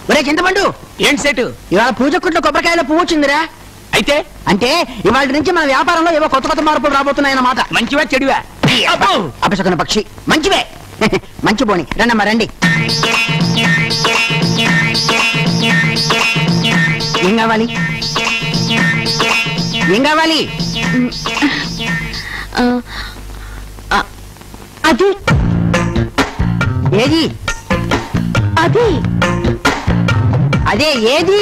ఒరే చింతపండు ఏంటి సెటు ఇవాళ పూజ కొట్లో కొబ్బరికాయలో పువ్వు వచ్చిందిరా అయితే అంటే ఇవాళ నుంచి మన వ్యాపారంలో ఏవో కొత్త కొత్త మార్పులు రాబోతున్నాయన్నమాట మంచివా చెడువా అపశకున పక్షి మంచివే మంచి బోని రండమ్మా రండి ఏం కావాలి ఏం కావాలి అది ఏది అది అదే ఏది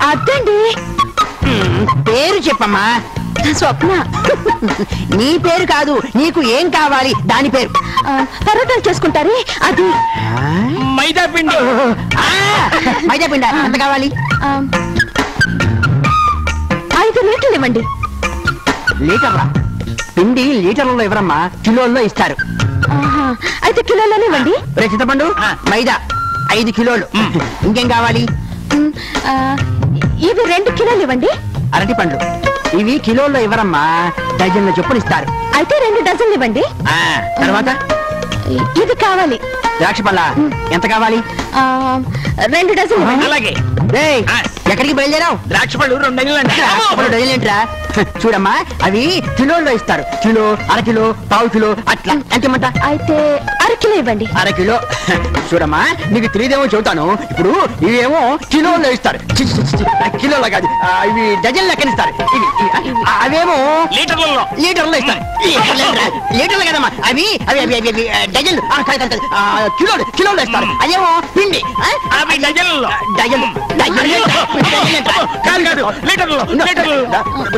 అదండి పేరు చెప్పమ్మా స్వప్న నీ పేరు కాదు నీకు ఏం కావాలి దాని పేరు పరోటాలు చేసుకుంటారే అది మైదా పిండి మైదా పిండి ఎంత కావాలి 5 లీటర్లు ఇవ్వండి లీటర్లా పిండి లీటర్లలో ఇవ్వరమ్మా కిలోల్లో ఇస్తారు అయితే కిలోలోనే ఇవ్వండి రే చింతపండు మైదా 5 కిలోలు ఇంకేం కావాలి ఇవి 2 కిలోలు ఇవ్వండి అరటి పండ్లు ఇవి కిలోల్లో ఇవ్వరమ్మా డజన్ల చొప్పులు ఇస్తారు అయితే 2 డజన్లు ఇవ్వండి తర్వాత ఇది కావాలి ద్రాక్ష పళ్ళ ఎంత కావాలి 2 డజన్లు ఇవ్వండి అలాగే ఎక్కడికి బయలుదేరావు ద్రాక్ష పళ్ళు 2 డజన్లు ఏంట్రా చూడమ్మా అవి కిలోల్లో ఇస్తారు కిలో అరకిలో పావు కిలో అట్లా ఎంతమంట అయితే 1 కిలో ఇవ్వండి అరకిలో చూడమ్మా నీకు తెలియదేమో చెబుతాను ఇప్పుడు ఇవేమో కిలోల్లో ఇస్తారు కిలోలో కాదు ఇవి డజన్ లెక్కన ఇస్తారు అవేమో లీటర్లో ఇస్తారు లీటర్లు కదమ్మా అవి అవి అవి అవి డజన్లు కిలోలో ఇస్తారు అదేమో పిండి డజన్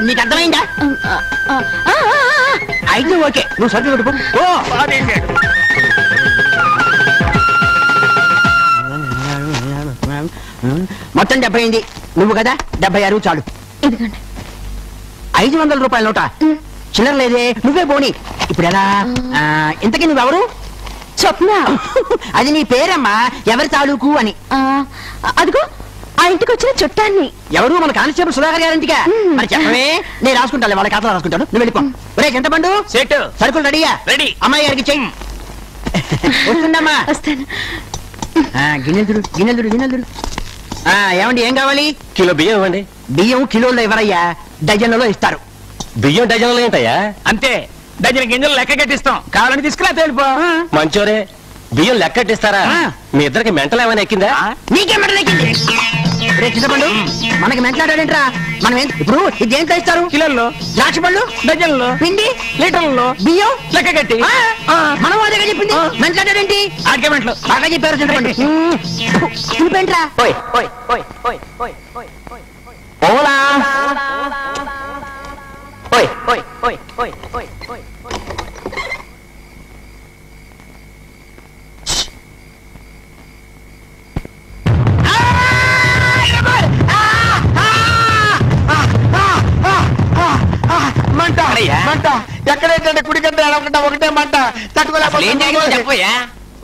నీకు అర్థమైందా అయితే ఓకే నువ్వు సరుకులు కొట్టుకో మొత్తం 70 అయింది నువ్వు కదా 76 చాలు 500 రూపాయల నోట చిల్లర లేదే నువ్వే పోనీ ఇప్పుడు ఎలా ఇంతకీ నువ్వెవరు స్వప్న అది నీ పేరమ్మా ఎవరి తాలూకు అని అదిగో ఆ ఇంటికి వచ్చిన చుట్టాన్ని ఎవరు మన కానిస్టేబుల్ సుధాకర్ గారింటిగా మరి చెప్పవే నేను రాసుకుంటాను వాళ్ళ ఖాతాలో రాసుకుంటాను నువ్వు వెళ్ళిపో ఒరే చింతపండు సెట్ సరుకులు రెడీయా రెడీ అమ్మాయి గారికి చెయ్యి వస్తుందమ్మా వస్తాను గిన్నెలు ఏమండి ఏం కావాలి కిలో బియ్యం ఇవ్వండి బియ్యం కిలోల్లో ఇవ్వరయ్యా డజన్లలో ఇస్తారు బియ్యం డజన్లో ఏంటయ్యా అంతే డజన్ గింజలు లెక్క కట్టిస్తాం కావాలని తీసుకురా తేలిపో మంచోరే బియ్యం లెక్కట్టిస్తారా మీ ఇద్దరికి మెంటల్ ఏమైనా ఎక్కిందా నీకే మెంటల్ ఎక్కింది రే చింతపండు మనకి మెంటలాడాడంట్రా మనం ఇప్పుడు ఇది దేంట్లో ఇస్తారు కిలోల్లో ద్రాక్ష పళ్ళు డజన్లో పిండి లీటర్లలో బియ్యం లెక్క కట్టి మనం అదే చెప్పింది మెంటలాడాడేంటి ఆర్గ్యుమెంట్లు బాగా చెప్పారు చింతపండు చూపేంట్రా ఓలా మంట ఎక్కడైతే కుడికంటే ఒకటే మంట చెప్పయ్యా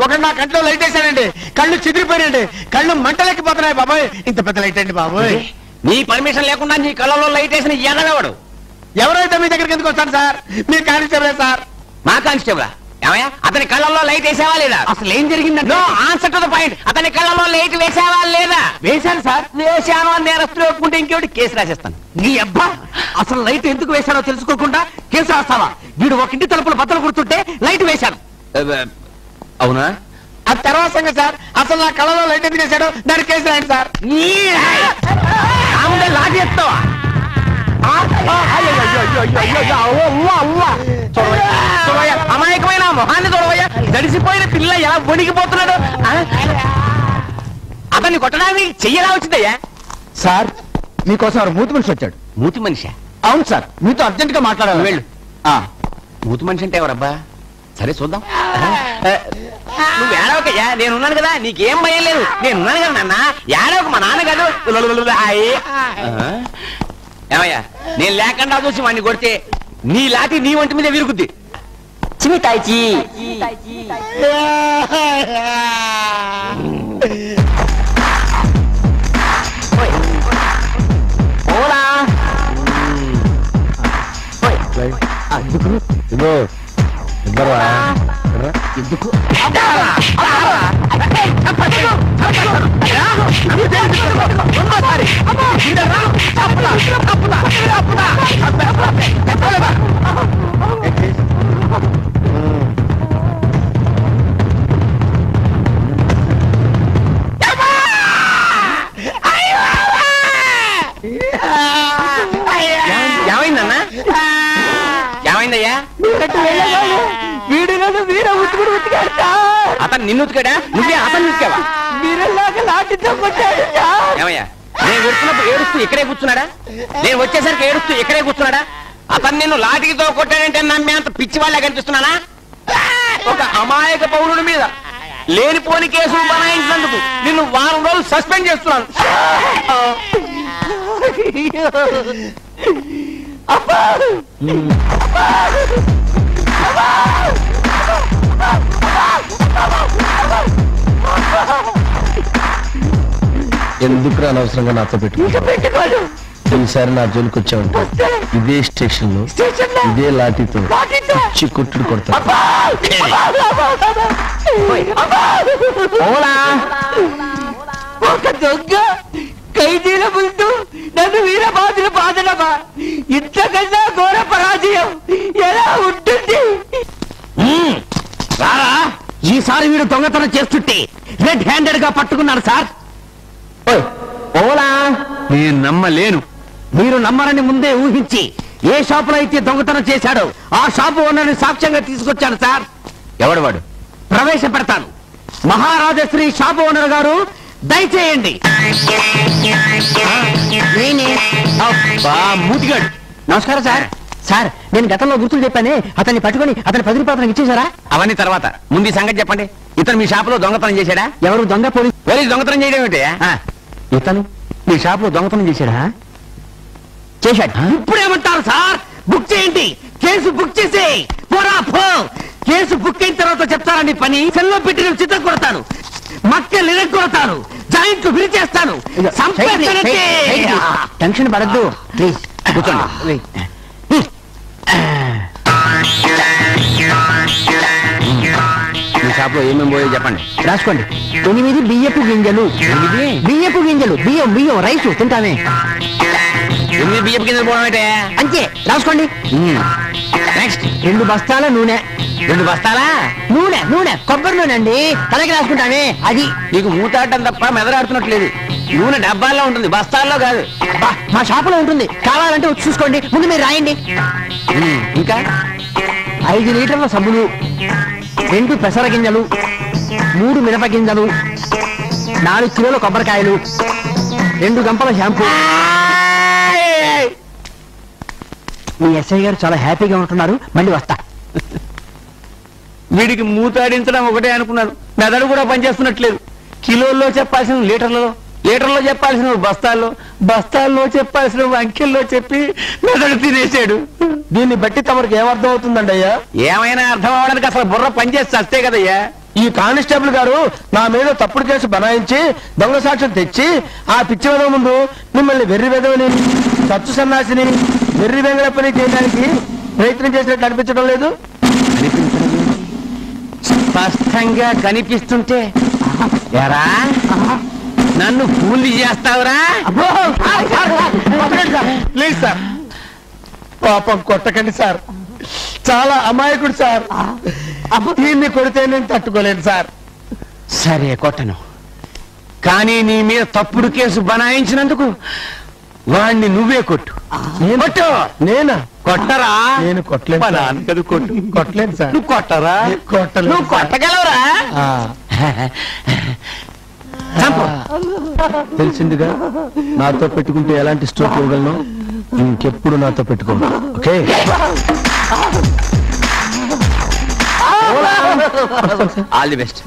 ఒకటి నా కంట్లో లైట్ వేసానండి కళ్ళు చిదిరిపోయానండి కళ్ళు మంటలెక్కిపోతున్నాయి బాబాయ్ ఇంత పెద్ద లైట్ అండి బాబాయ్ నీ పర్మిషన్ లేకుండా నీ కళ్ళలో లైట్ వేసిన ఎనగవాడు ఎవరైతే మీ దగ్గరికి ఎందుకు వస్తాను సార్ మీరు కానిస్టేబులే సార్ మా కానిస్టేబుల్ ఏమయ్యా అతని కళ్ళల్లో లైట్ వేసావా లేదా అసలు ఏం జరిగిందంటే ఆన్సర్ టు ద పాయింట్ అతని కళ్ళలో లైట్ వేసావా లేదా వేశాను సార్ వేశాను అని నేరస్తులు ఒప్పుకుంటే ఇంకోటి కేసు రాసేస్తాను నీ అబ్బా అసలు లైట్ ఎందుకు వేశాడో తెలుసుకోకుండా కేసు రాస్తావా వీడు ఒక ఇంటి తలుపులు బద్దలు కొడుతుంటే లైట్ వేశాను అవునా అది తర్వాత సంగతి సార్ అసలు నా కళ్ళలో లైట్ ఎందుకు వేశాడు దానికి కేసు రాయండి సార్ లాగి ఎత్తావా అమాయకమైన మొహాన్ని చూడవయ్యా గడిసిపోయిన పిల్ల ఎలా వణికిపోతున్నాడు అతన్ని కొట్టడానికి చెయ్యలా వచ్చిందయ్యా సార్ మీకోసం మూతి మనిషి వచ్చాడు మూతి మనిషి అవును సార్ మీతో అర్జెంట్ గా మాట్లాడాలి వెళ్ళు మూతి మనిషి అంటే ఎవరబ్బా సరే చూద్దాం నువ్వు ఏడవకయ్యా నేనున్నాను కదా నీకేం భయం లేదు నేనున్నాను కదా నాన్న ఏడవక మా నాన్న కాదు ఏమయ్యా నేను లేకుండా చూసి వాడిని కొడితే నీ లాటి నీ ఒంటి మీద విరుగుద్ది చిమితాయిచి ఓలా ఎందుకు ఎటు వెళ్ళగానే వీడు నన్ను వీర ఉతుకుడు ఉతికాడు సార్. అతను నిన్ను ఉతికాడా? నువ్వే అతను ఉతికావా? వీరలాగా లాఠీతో కొట్టాడు సార్. ఏమయ్యా, నేను వెళ్తున్నప్పుడు ఏడుస్తూ ఇక్కడే కూర్చున్నాడా? నేను వచ్చేసరికి ఏడుస్తూ ఇక్కడే కూర్చున్నాడా? అతను నిన్ను లాఠీతో కొట్టాడంటే నమ్మే అంత పిచ్చి వాళ్ళే కనిపిస్తున్నానా? ఒక అమాయక పౌరుడి మీద లేనిపోని కేసులు బనాయించినందుకు నిన్ను వారం రోజులు సస్పెండ్ చేస్తున్నాను. అబ్బా! ఎందుకు అనవసరంగా నాతో పెట్టుకోడు ఈసారి నా జోలికి వచ్చావంటే ఇదే స్టేషన్ లో ఇదే లాఠీతో పిచ్చి కొట్టుడు కొడతా. ఒక దొంగ ఖైదీల ముందు నన్ను వీరబాదులు బాధడమా? ఇంతకన్నా ఘోర పరాజయం ఎలా ఉంటుంది? రారా, ఈసారి వీడు దొంగతనం చేస్తుంటే రెడ్ హ్యాండెడ్ గా పట్టుకున్నాను సార్. ఓలా, నేను నమ్మలేను. మీరు నమ్మరని ముందే ఊహించి ఏ షాపులో అయితే దొంగతనం చేశాడో ఆ షాపు ఓనర్ని సాక్ష్యంగా తీసుకొచ్చాను సార్. ఎవడు వాడు? ప్రవేశపెడతాను. మహారాజశ్రీ షాపు ఓనర్ గారు దయచేయండి. మూటిగాడు. నమస్కారం సార్. సార్, నేను గతంలో గుర్తులు చెప్పానే, అతన్ని పట్టుకొని అతని 10 రూపాయలు ఇచ్చేశారా? అవన్నీ తర్వాత ముందు ఈ సంగతి చెప్పండి. ఇతను మీ షాపులో దొంగతనం చేశాడా? ఎవరు దొంగ? పోలీసు దొంగతనం చేయడం ఏంటి? ఇతను మీ షాపులో దొంగతనం చేశాడా? చేశాడు. ఇప్పుడేమంటారు సార్? బుక్ చేయండి, కేసు బుక్ చేసి కేసు బుక్ అయిన తర్వాత చెప్తారండి పని. సెల్లో పెట్టి చిత్తం కొడతాను, మక్కలు కొడతాను, జాయింట్లు విరిచేస్తాను. టెన్షన్ పడద్దు ప్లీజ్, కూర్చోండి. మీ షాప్లో ఏమేమి పోయో చెప్పండి. రాసుకోండి. 8 బియ్యపు గింజలు. బియ్యపు గింజలు, బియ్యం రైసు తింటామే. 8 బియ్యపు గింజలు పోవడం అంటే అంతే, రాసుకోండి. నెక్స్ట్ 2 బస్తాల నూనె. 2 బస్తాలా? నూనె కొబ్బరి నూనె అండి, తలకి రాసుకుంటామే అది. నీకు మూతాడటం తప్ప మెదరాడుతున్నట్లేదు. నూనె డబ్బాల్లో ఉంటుంది, బస్తాల్లో కాదు. మా షాపులో ఉంటుంది, కావాలంటే వచ్చి చూసుకోండి. ముందు మీరు రాయండి. ఇంకా 5 లీటర్ల సబ్బులు, 2 పెసర గింజలు, 3 మిరప గింజలు, 4 కిలోల కొబ్బరికాయలు, 2 గంపల షాంపూ. మీ ఎస్ఐ గారు చాలా హ్యాపీగా ఉంటున్నారు. మళ్ళీ వస్తా. వీడికి మూతాడించడం ఒకటే అనుకున్నాను, మెదడు కూడా పనిచేస్తున్నట్లేదు. కిలోల్లో చెప్పాల్సిన లీటర్లో చెప్పాల్సిన బస్తాల్లో చెప్పాల్సిన అంకెల్లో చెప్పి మెదడు తినేసాడు. దీన్ని బట్టి తమరికి ఏమర్థం అవుతుందండి అయ్యా? ఏమైనా అర్థం అవడానికి అసలు బుర్ర పనిచేసి వస్తే కదయ్యా. ఈ కానిస్టేబుల్ గారు నా మీద తప్పుడు కేసు బనాయించి దొంగ సాక్ష్యం తెచ్చి ఆ పిచ్చి వెదవ ముందు మిమ్మల్ని వెర్రి వెదవని, సత్తు సన్నాసిని, వెర్రి వెంగళ పని చేయడానికి ప్రయత్నం చేసినట్టు అనిపించడం లేదు? స్పష్టంగా కనిపిస్తుంటే ఎరా నన్ను కూలి చేస్తావురా? ప్లీజ్ సార్, పాపం కొట్టకండి సార్. చాలా అమాయకుడు సార్. దీన్ని కొడితే నేను తట్టుకోలేను సార్. సరే కొట్టను, కానీ నీ మీద తప్పుడు కేసు బనాయించినందుకు వాణ్ణి నువ్వే కొట్టు. కొట్టు. నేనా? కొట్టరా? నేను కొట్టలేను మా సార్. నాన్న కదా కొట్టు. కొట్టలేను సార్. నువ్వు కొట్టరా? కొట్టలేదు నువ్వు కొట్టగలవురా? ఆ, చంపు. తెలిసిందిగా నాతో పెట్టుకుంటే ఎలాంటి స్ట్రోక్ ఇవ్వగలను. ఇంకెప్పుడు నాతో పెట్టుకోండి, ఓకే? All the best.